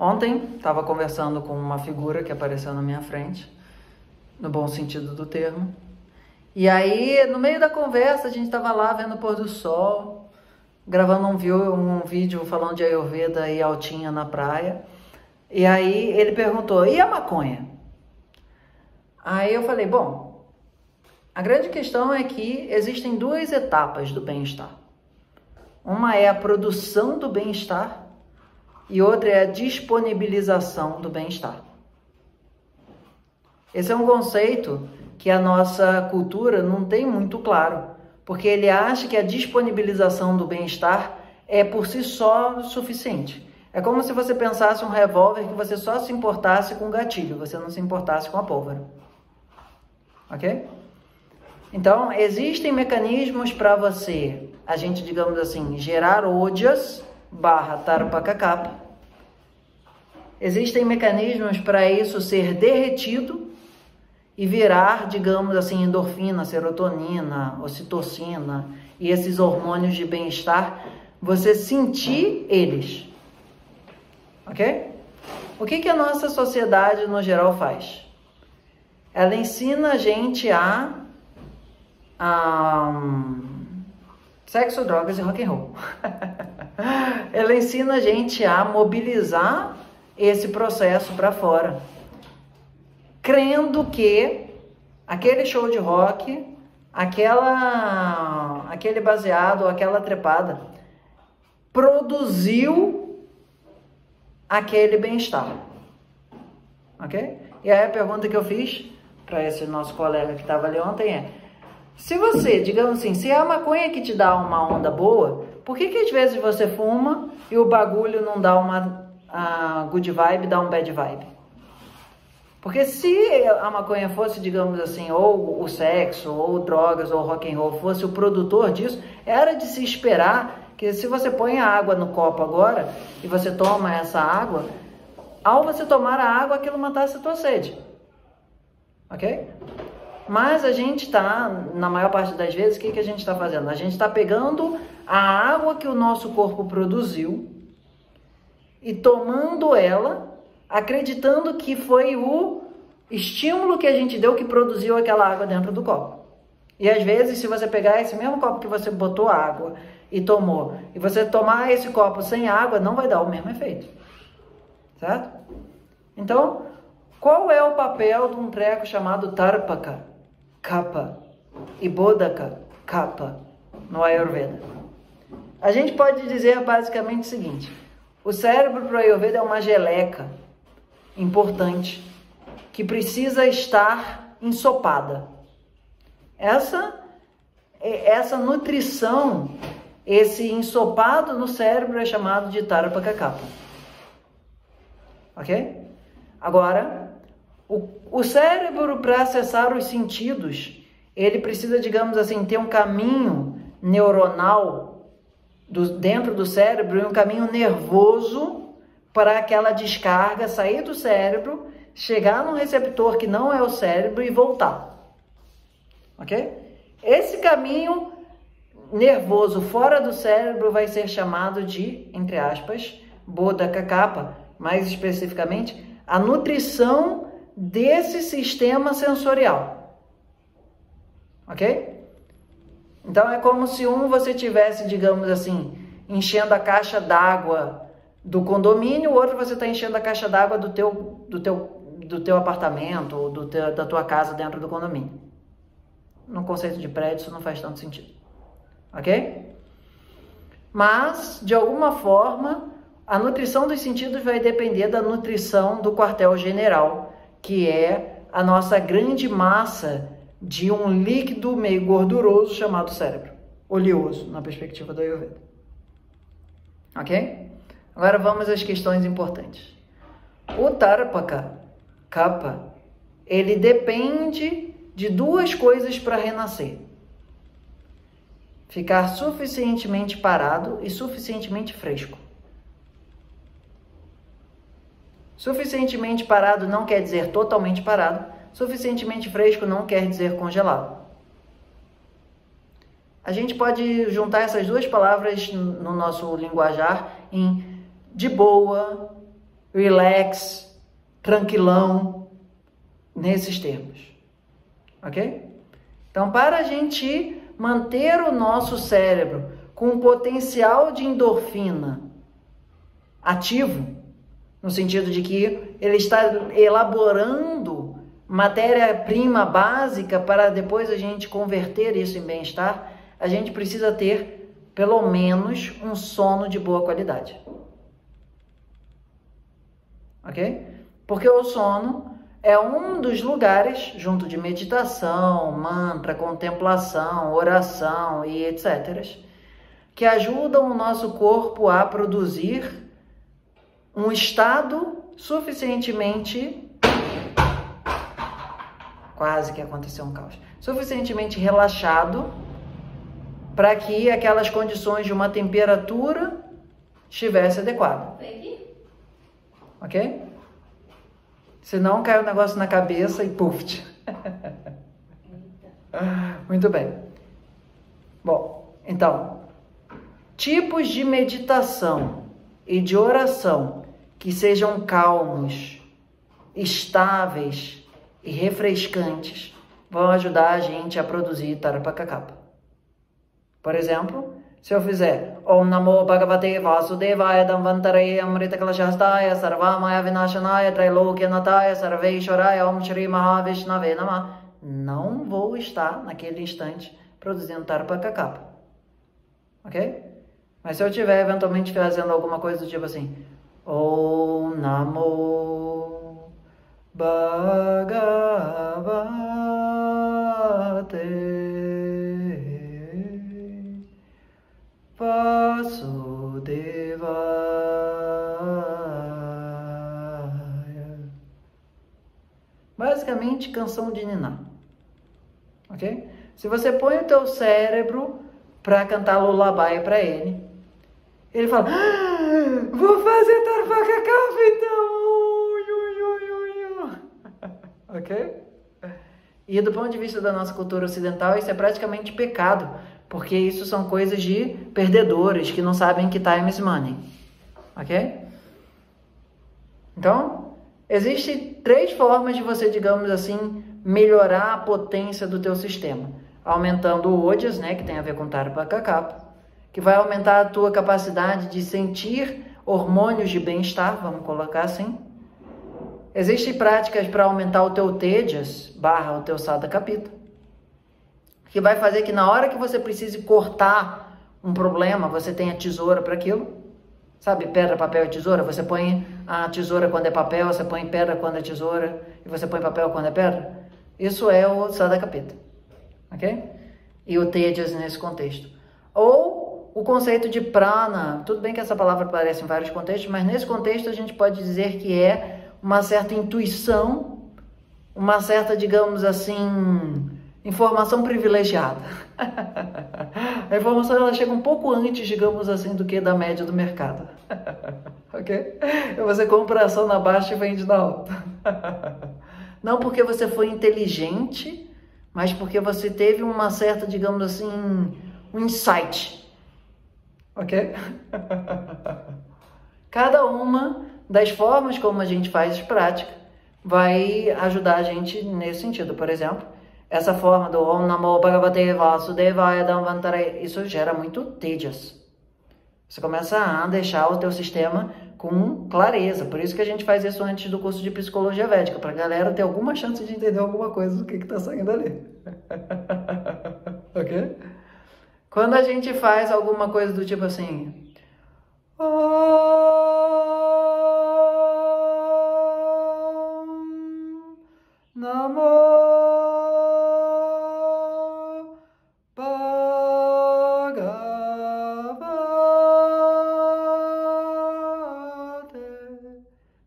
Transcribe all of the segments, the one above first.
Ontem estava conversando com uma figura que apareceu na minha frente, no bom sentido do termo. E aí, no meio da conversa, a gente estava lá vendo o pôr do sol, gravando um vídeo falando de Ayurveda e altinha na praia. E aí ele perguntou, e a maconha? Aí eu falei, bom, a grande questão é que existem duas etapas do bem-estar. Uma é a produção do bem-estar e outra é a disponibilização do bem-estar. Esse é um conceito que a nossa cultura não tem muito claro, porque ele acha que a disponibilização do bem-estar é por si só suficiente. É como se você pensasse um revólver que você só se importasse com o gatilho, você não se importasse com a pólvora. Ok? Então, existem mecanismos para você, a gente, digamos assim, gerar ojas / tarupakakapa. Existem mecanismos para isso ser derretido e virar, digamos assim, endorfina, serotonina, ocitocina e esses hormônios de bem-estar, você sentir eles. Ok? O que a nossa sociedade no geral faz? Ela ensina a gente a sexo, drogas e rock and roll. Ela ensina a gente a mobilizar esse processo para fora, crendo que aquele show de rock, aquele baseado, aquela trepada, produziu aquele bem-estar. Ok? E aí a pergunta que eu fiz para esse nosso colega que estava ali ontem é, se você, digamos assim, se é a maconha que te dá uma onda boa, por que às vezes você fuma e o bagulho não dá uma good vibe, dá um bad vibe? Porque se a maconha fosse, digamos assim, ou o sexo, ou drogas, ou rock and roll, fosse o produtor disso, era de se esperar que se você põe a água no copo agora, e você toma essa água, ao você tomar a água, aquilo matasse a tua sede. Ok? Mas a gente está, na maior parte das vezes, o que a gente está fazendo? A gente está pegando a água que o nosso corpo produziu e tomando ela, acreditando que foi o estímulo que a gente deu que produziu aquela água dentro do copo. E às vezes, se você pegar esse mesmo copo que você botou água e tomou, e você tomar esse copo sem água, não vai dar o mesmo efeito. Certo? Então, qual é o papel de um treco chamado Tarupaka Kapha e Bodhaka Kapha no Ayurveda? A gente pode dizer basicamente o seguinte: o cérebro para o Ayurveda é uma geleca importante que precisa estar ensopada. Essa nutrição, esse ensopado no cérebro é chamado de Tarupaka Kapha. Ok? Agora, o cérebro, para acessar os sentidos, ele precisa, digamos assim, ter um caminho neuronal dentro do cérebro e um caminho nervoso para aquela descarga sair do cérebro, chegar num receptor que não é o cérebro e voltar. Ok? Esse caminho nervoso fora do cérebro vai ser chamado de, entre aspas, Bodhaka Kapha, mais especificamente, a nutrição desse sistema sensorial. Ok? Então é como se você tivesse, digamos assim, enchendo a caixa d'água do condomínio, o outro você está enchendo a caixa d'água do teu apartamento ou da tua casa dentro do condomínio. No conceito de prédio isso não faz tanto sentido. Ok? Mas, de alguma forma, a nutrição dos sentidos vai depender da nutrição do quartel-general, que é a nossa grande massa de um líquido meio gorduroso chamado cérebro. Oleoso, na perspectiva do Ayurveda. Ok? Agora vamos às questões importantes. O Tarupaka Kapha, ele depende de duas coisas para renascer: ficar suficientemente parado e suficientemente fresco. Suficientemente parado não quer dizer totalmente parado, suficientemente fresco não quer dizer congelado. A gente pode juntar essas duas palavras no nosso linguajar em de boa, relax, tranquilão, nesses termos, ok? Então, para a gente manter o nosso cérebro com um potencial de endorfina ativo, no sentido de que ele está elaborando matéria-prima básica para depois a gente converter isso em bem-estar, a gente precisa ter pelo menos um sono de boa qualidade. Ok? Porque o sono é um dos lugares, junto de meditação, mantra, contemplação, oração e etc., que ajudam o nosso corpo a produzir um estado suficientemente... Quase que aconteceu um caos. Suficientemente relaxado para que aquelas condições de uma temperatura estivesse adequada. Ok? Senão cai o negócio na cabeça e puf. Muito bem. Bom, então, tipos de meditação e de oração que sejam calmos, estáveis e refrescantes vão ajudar a gente a produzir Tarapakakapa. Por exemplo, se eu fizer Om Namo Bhagavate Vasudevaya Dhamvantaraya Amrita Kalashastaya Sarvamaya Vinashanaya Trailokya Nataya Sarveshwaraya Om Shri Mahavishnave Namah, não vou estar naquele instante produzindo Tarapakakapa. Ok? Mas se eu estiver eventualmente fazendo alguma coisa do tipo assim, Om Namo Bhagavate Vasudevaya. Basicamente, canção de niná. Ok? Se você põe o teu cérebro para cantar lullaby para ele, ele fala, vou fazer Tarapakakapa então. Ok? E do ponto de vista da nossa cultura ocidental, isso é praticamente pecado, porque isso são coisas de perdedores que não sabem que time is money. Ok? Então, existem 3 formas de você, digamos assim, melhorar a potência do teu sistema. Aumentando o Ojas, né, que tem a ver com Tarapakakapa, que vai aumentar a tua capacidade de sentir hormônios de bem-estar, vamos colocar assim. Existem práticas para aumentar o teu Tejas, / o teu Sadakapita, que vai fazer que na hora que você precise cortar um problema, você tenha tesoura para aquilo. Sabe, pedra, papel e tesoura? Você põe a tesoura quando é papel, você põe pedra quando é tesoura, e você põe papel quando é pedra. Isso é o Sadakapita. Ok? E o Tejas nesse contexto. Ou o conceito de prana. Tudo bem que essa palavra aparece em vários contextos, mas nesse contexto a gente pode dizer que é uma certa intuição, uma certa, digamos assim, informação privilegiada. A informação ela chega um pouco antes, digamos assim, do que da média do mercado. Ok? Você compra a ação na baixa e vende na alta. Não porque você foi inteligente, mas porque você teve uma certa, digamos assim, um insight. Ok? Cada uma das formas como a gente faz prática vai ajudar a gente nesse sentido. Por exemplo, essa forma do Om Namo Bhagavate Vasudevaya Dhamvantaraya, isso gera muito tejas. Você começa a deixar o teu sistema com clareza. Por isso que a gente faz isso antes do curso de Psicologia Védica, para a galera ter alguma chance de entender alguma coisa do que está saindo ali. Ok? Quando a gente faz alguma coisa do tipo assim... Namo Bhagavate.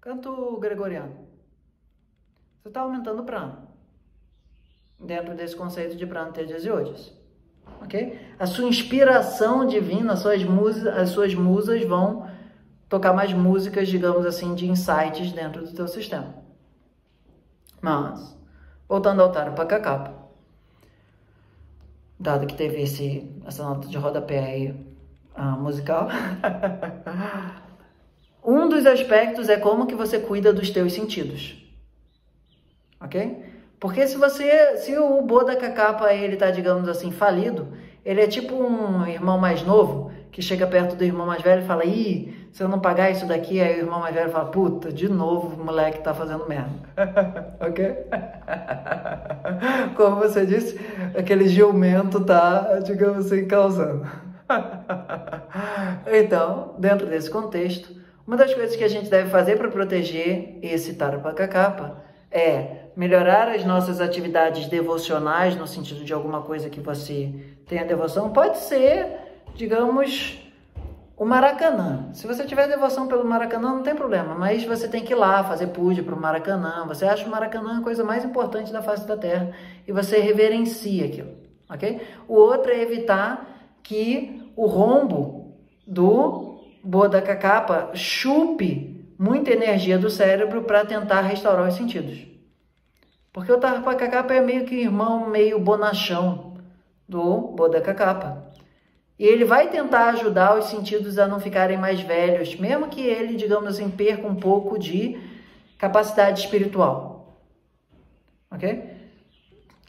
Canto gregoriano. Você está aumentando o prana. Dentro desse conceito de prana, tejas e ojas. Ok? A sua inspiração divina, as suas musas vão tocar mais músicas, digamos assim, de insights dentro do teu sistema. Mas, voltando ao Tarapakakapa, dado que teve essa nota de rodapé aí musical, Um dos aspectos é como que você cuida dos teus sentidos, ok? Porque se o Boda Kakapa, ele tá, digamos assim, falido, ele é tipo um irmão mais novo, que chega perto do irmão mais velho e fala, ih, se eu não pagar isso daqui, aí o irmão mais velho fala, puta, de novo o moleque tá fazendo merda, ok? Como você disse, aquele jumento tá, digamos assim, causando. Então, dentro desse contexto, uma das coisas que a gente deve fazer para proteger esse Tarapacacapa é melhorar as nossas atividades devocionais, no sentido de alguma coisa que você tenha devoção. Pode ser, digamos, o Maracanã. Se você tiver devoção pelo Maracanã, não tem problema, mas você tem que ir lá fazer puja para o Maracanã. Você acha o Maracanã a coisa mais importante da face da Terra e você reverencia aquilo, ok? O outro é evitar que o rombo do Boda Kakapa chupe muita energia do cérebro para tentar restaurar os sentidos. Porque o Tarapacacapa é meio que irmão meio bonachão do Boda Kakapa. E ele vai tentar ajudar os sentidos a não ficarem mais velhos, mesmo que ele, digamos assim, perca um pouco de capacidade espiritual. Ok?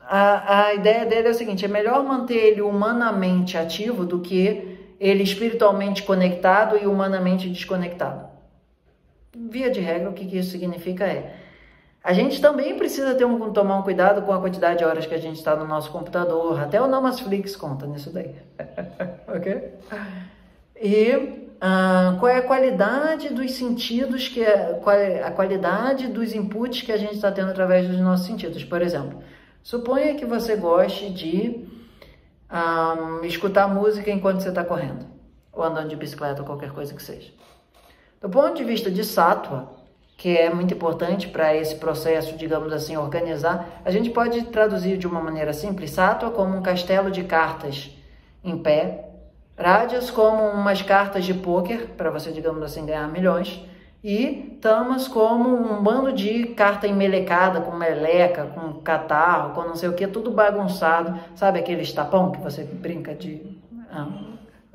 A ideia dele é o seguinte, é melhor manter ele humanamente ativo do que ele espiritualmente conectado e humanamente desconectado. Via de regra, o que isso significa é, a gente também precisa tomar um cuidado com a quantidade de horas que a gente está no nosso computador, até o Namasflix conta nisso daí, ok? E qual é a qualidade dos sentidos, qual é a qualidade dos inputs que a gente está tendo através dos nossos sentidos, por exemplo. Suponha que você goste de escutar música enquanto você está correndo, ou andando de bicicleta, ou qualquer coisa que seja. Do ponto de vista de Sattva, que é muito importante para esse processo, digamos assim, organizar, a gente pode traduzir de uma maneira simples, Sattva como um castelo de cartas em pé, Rajas como umas cartas de pôquer, para você, digamos assim, ganhar milhões, e Tamas como um bando de carta emelecada, com meleca, com catarro, com não sei o que, tudo bagunçado. Sabe aqueles tapão que você brinca de...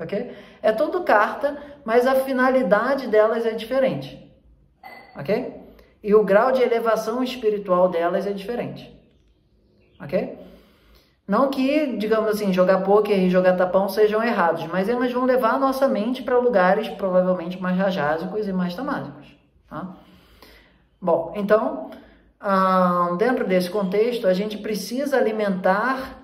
ok? É tudo carta, mas a finalidade delas é diferente. Ok? E o grau de elevação espiritual delas é diferente. Ok? Não que, digamos assim, jogar pôquer e jogar tapão sejam errados, mas elas vão levar a nossa mente para lugares provavelmente mais rajásicos e mais tamásicos. Tá? Bom, então, dentro desse contexto, a gente precisa alimentar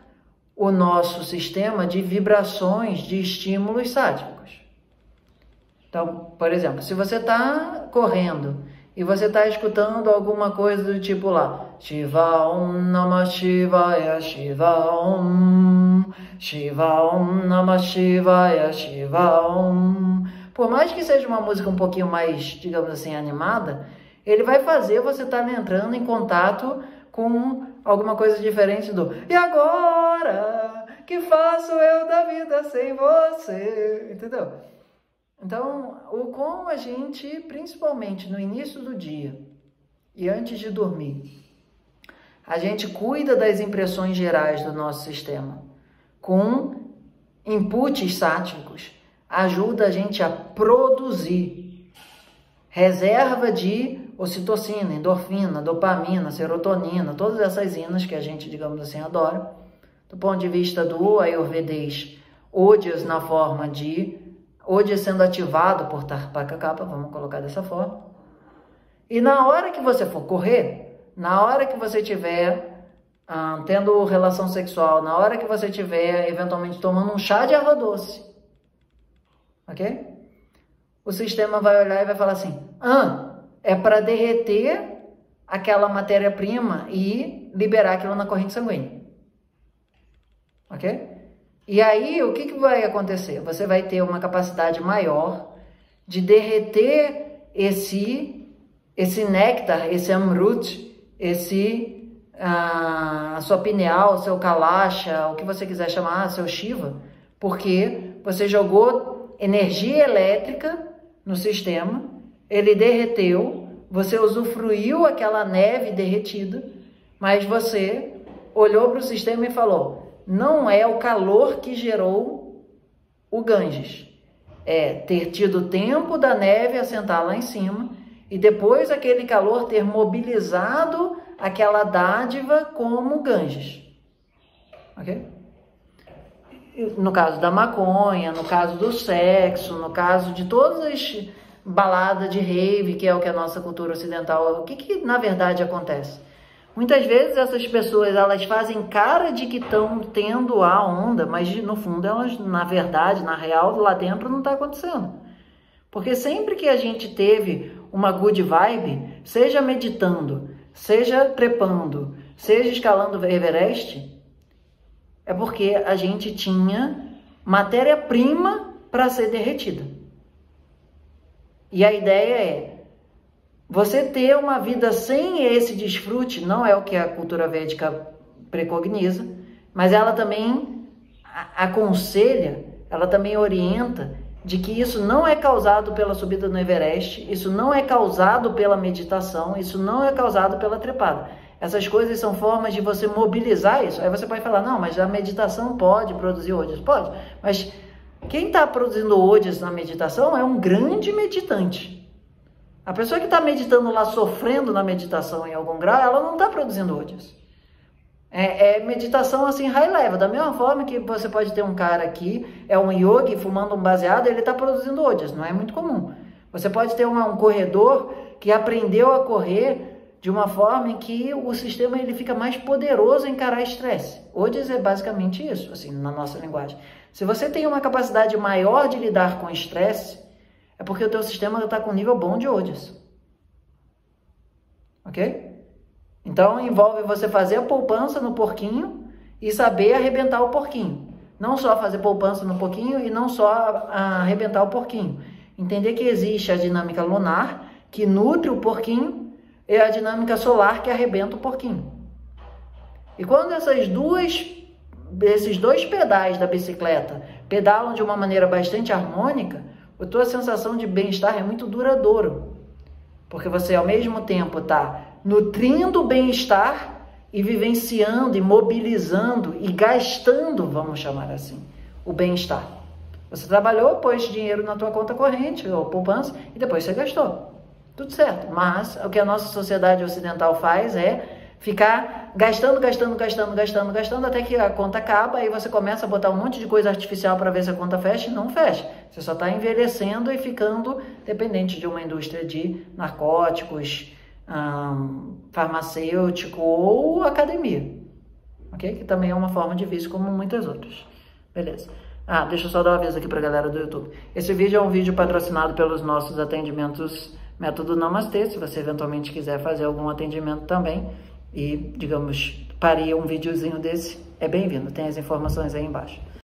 o nosso sistema de vibrações de estímulos sádicos. Então, por exemplo, se você está correndo e você está escutando alguma coisa do tipo lá, Shiva Om Namah Shivaya, Shiva Om, Shiva Om Namah Shivaya, Shiva Om. Por mais que seja uma música um pouquinho mais, digamos assim, animada, ele vai fazer você estar entrando em contato com alguma coisa diferente do e agora, que faço eu da vida sem você? Entendeu? Então, como a gente, principalmente no início do dia e antes de dormir, a gente cuida das impressões gerais do nosso sistema com inputs sáttvicos, ajuda a gente a produzir reserva de ocitocina, endorfina, dopamina, serotonina, todas essas inas que a gente, digamos assim, adora. Do ponto de vista do ayurvedês, Ojas na forma de Ojas sendo ativado por Tarapacacapa, vamos colocar dessa forma. E na hora que você for correr, na hora que você estiver tendo relação sexual, na hora que você estiver eventualmente tomando um chá de erva doce, ok? O sistema vai olhar e vai falar assim, é para derreter aquela matéria-prima e liberar aquilo na corrente sanguínea, ok? E aí, o que vai acontecer? Você vai ter uma capacidade maior de derreter esse néctar, esse amrut, a sua pineal, seu kalasha, o que você quiser chamar, seu Shiva, porque você jogou energia elétrica no sistema, ele derreteu, você usufruiu aquela neve derretida, mas você olhou para o sistema e falou, não é o calor que gerou o Ganges, é ter tido tempo da neve assentar lá em cima e depois aquele calor ter mobilizado aquela dádiva como Ganges. Ok? No caso da maconha, no caso do sexo, no caso de todas as baladas de rave, que é o que a nossa cultura ocidental... O que na verdade acontece? Muitas vezes essas pessoas, elas fazem cara de que estão tendo a onda, mas no fundo elas, na verdade, na real, lá dentro não está acontecendo. Porque sempre que a gente teve uma good vibe, seja meditando, seja trepando, seja escalando o Everest, é porque a gente tinha matéria-prima para ser derretida. E a ideia é, você ter uma vida sem esse desfrute, não é o que a cultura védica preconiza, mas ela também aconselha, ela também orienta de que isso não é causado pela subida no Everest, isso não é causado pela meditação, isso não é causado pela trepada. Essas coisas são formas de você mobilizar isso. Aí você pode falar, não, mas a meditação pode produzir ojas. Pode, mas quem está produzindo ojas na meditação é um grande meditante. A pessoa que está meditando lá, sofrendo na meditação em algum grau, ela não está produzindo ojas. É meditação assim, high level. Da mesma forma que você pode ter um cara aqui, é um yogi fumando um baseado, ele está produzindo ojas, não é muito comum. Você pode ter um corredor que aprendeu a correr de uma forma em que o sistema ele fica mais poderoso em encarar estresse. Ojas é basicamente isso, assim, na nossa linguagem. Se você tem uma capacidade maior de lidar com estresse, é porque o teu sistema está com um nível bom de ojas. Ok? Então, envolve você fazer a poupança no porquinho e saber arrebentar o porquinho. Não só fazer poupança no porquinho e não só arrebentar o porquinho. Entender que existe a dinâmica lunar, que nutre o porquinho, e a dinâmica solar, que arrebenta o porquinho. E quando esses dois pedais da bicicleta pedalam de uma maneira bastante harmônica, a tua sensação de bem-estar é muito duradouro. Porque você, ao mesmo tempo, está nutrindo o bem-estar e vivenciando, e mobilizando, e gastando, vamos chamar assim, o bem-estar. Você trabalhou, pôs dinheiro na tua conta corrente, ou poupança, e depois você gastou. Tudo certo, mas o que a nossa sociedade ocidental faz é ficar gastando, até que a conta acaba, aí você começa a botar um monte de coisa artificial para ver se a conta fecha e não fecha. Você só está envelhecendo e ficando dependente de uma indústria de narcóticos, farmacêutico ou academia. Ok? Que também é uma forma de vício como muitas outras. Beleza. Deixa eu só dar um aviso aqui para a galera do YouTube. Esse vídeo é um vídeo patrocinado pelos nossos atendimentos Método Namastê, se você eventualmente quiser fazer algum atendimento também e, digamos, pareia um videozinho desse, é bem-vindo, tem as informações aí embaixo.